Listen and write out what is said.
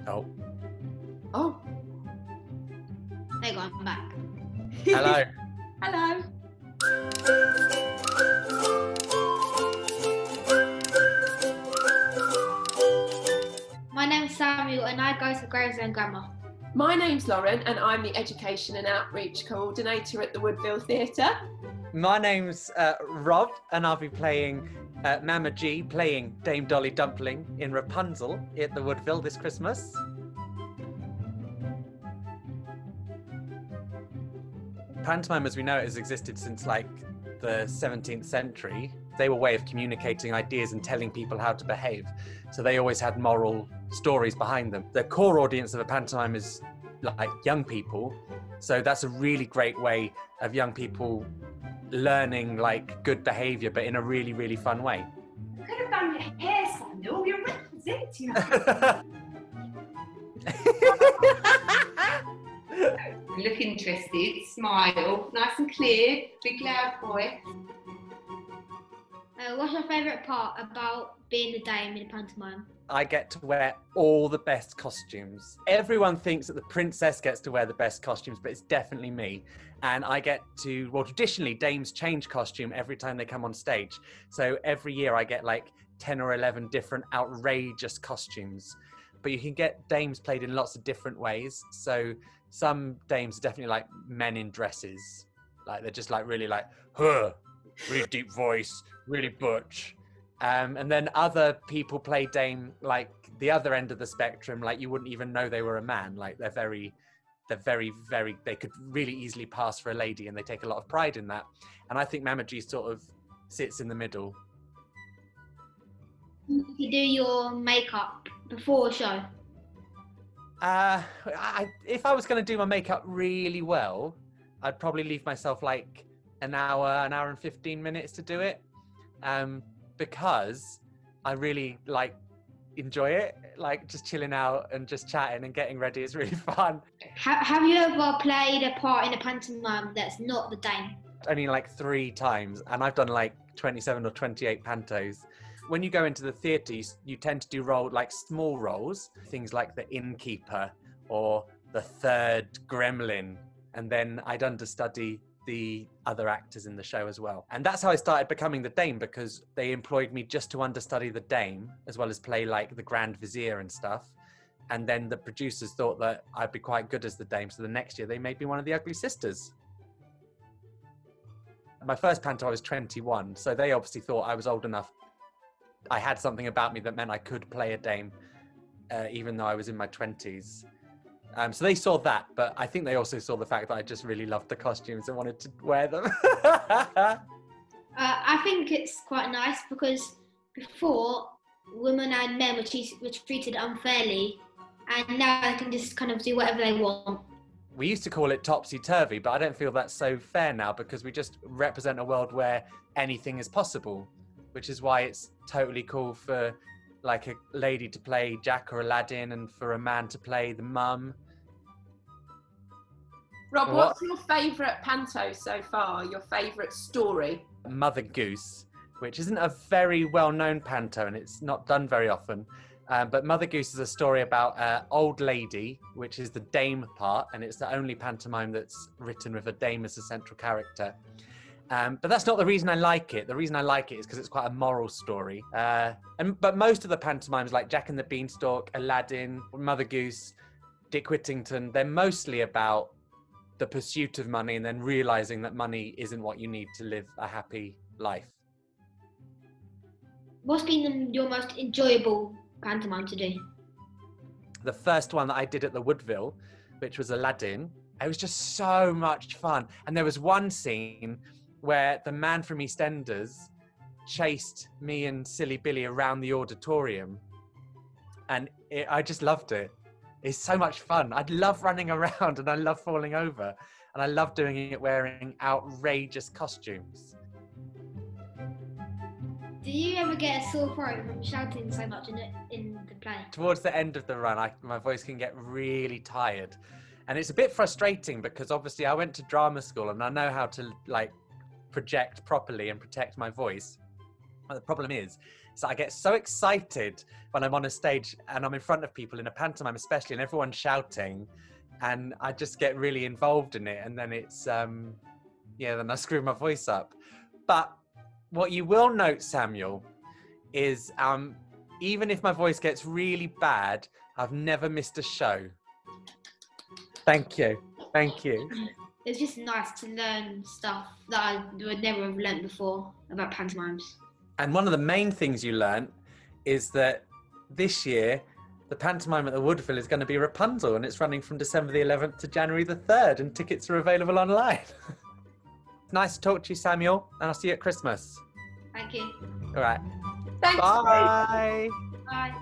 Oh. Oh. There you go, I'm back. Hello. Hello. My name's Samuel and I go to Gravesend Grammar. My name's Lauren and I'm the Education and Outreach Coordinator at the Woodville Theatre. My name's Rob, and I'll be playing Mama G, playing Dame Dolly Dumpling in Rapunzel at the Woodville this Christmas. Pantomime, as we know it, has existed since like the 17th century. They were a way of communicating ideas and telling people how to behave. So they always had moral stories behind them. The core audience of a pantomime is like young people. So that's a really great way of young people learning like good behavior, but in a really, really fun way. You could have done your hair, Samuel. You're representing Look interested, smile, nice and clear, big loud voice. What's your favourite part about being the dame in a pantomime? I get to wear all the best costumes. Everyone thinks that the princess gets to wear the best costumes, but it's definitely me. And I get to, well, traditionally, dames change costume every time they come on stage. So every year I get like 10 or 11 different outrageous costumes. But you can get dames played in lots of different ways. So some dames are definitely like men in dresses. Like they're just like really like, huh, really deep voice, really butch. And then other people play dame like the other end of the spectrum, like you wouldn't even know they were a man. Like they're very, they could really easily pass for a lady and they take a lot of pride in that. And I think Mama G sort of sits in the middle. You do your makeup before a show? If I was going to do my makeup really well, I'd probably leave myself like an hour and 15 minutes to do it. Because I really like enjoy it, like just chilling out and just chatting and getting ready is really fun. Have you ever played a part in a pantomime that's not the dame? Only like 3 times, and I've done like 27 or 28 pantos. When you go into the theatre, you tend to do like small roles, things like the innkeeper or the third gremlin, and then I'd understudy the other actors in the show as well. And that's how I started becoming the dame, because they employed me just to understudy the dame as well as play like the grand vizier and stuff. And then the producers thought that I'd be quite good as the dame, so the next year they made me one of the ugly sisters. My first panto I was 21, so they obviously thought I was old enough. I had something about me that meant I could play a dame even though I was in my 20s. So they saw that, but I think they also saw the fact that I just really loved the costumes and wanted to wear them. I think it's quite nice because before, women and men were treated unfairly, and now they can just kind of do whatever they want. We used to call it topsy-turvy, but I don't feel that's so fair now because we just represent a world where anything is possible, which is why it's totally cool for like a lady to play Jack or Aladdin and for a man to play the mum. Rob, what's your favourite panto so far? Your favourite story? Mother Goose, which isn't a very well-known panto and it's not done very often. But Mother Goose is a story about an old lady, which is the dame part, and it's the only pantomime that's written with a dame as a central character. But that's not the reason I like it. The reason I like it is because it's quite a moral story. But most of the pantomimes, like Jack and the Beanstalk, Aladdin, Mother Goose, Dick Whittington, they're mostly about the pursuit of money and then realizing that money isn't what you need to live a happy life. What's been your most enjoyable pantomime to do? The first one that I did at the Woodville, which was Aladdin, it was just so much fun. And there was one scene where the man from EastEnders chased me and Silly Billy around the auditorium. And I just loved it. It's so much fun. I love running around and I love falling over. And I love doing it wearing outrageous costumes. Do you ever get a sore throat from shouting so much in the play? Towards the end of the run, my voice can get really tired. And it's a bit frustrating because obviously I went to drama school and I know how to like project properly and protect my voice. But the problem is So I get so excited when I'm on a stage and I'm in front of people in a pantomime, especially, and everyone's shouting, and I just get really involved in it. And then it's, then I screw my voice up. But what you will note, Samuel, is even if my voice gets really bad, I've never missed a show. Thank you. Thank you. It's just nice to learn stuff that I would never have learnt before about pantomimes. And one of the main things you learn is that this year, the pantomime at the Woodville is going to be Rapunzel, and it's running from December the 11th to January the 3rd, and tickets are available online. Nice to talk to you, Samuel, and I'll see you at Christmas. Thank you. All right. Thanks. Bye. Bye.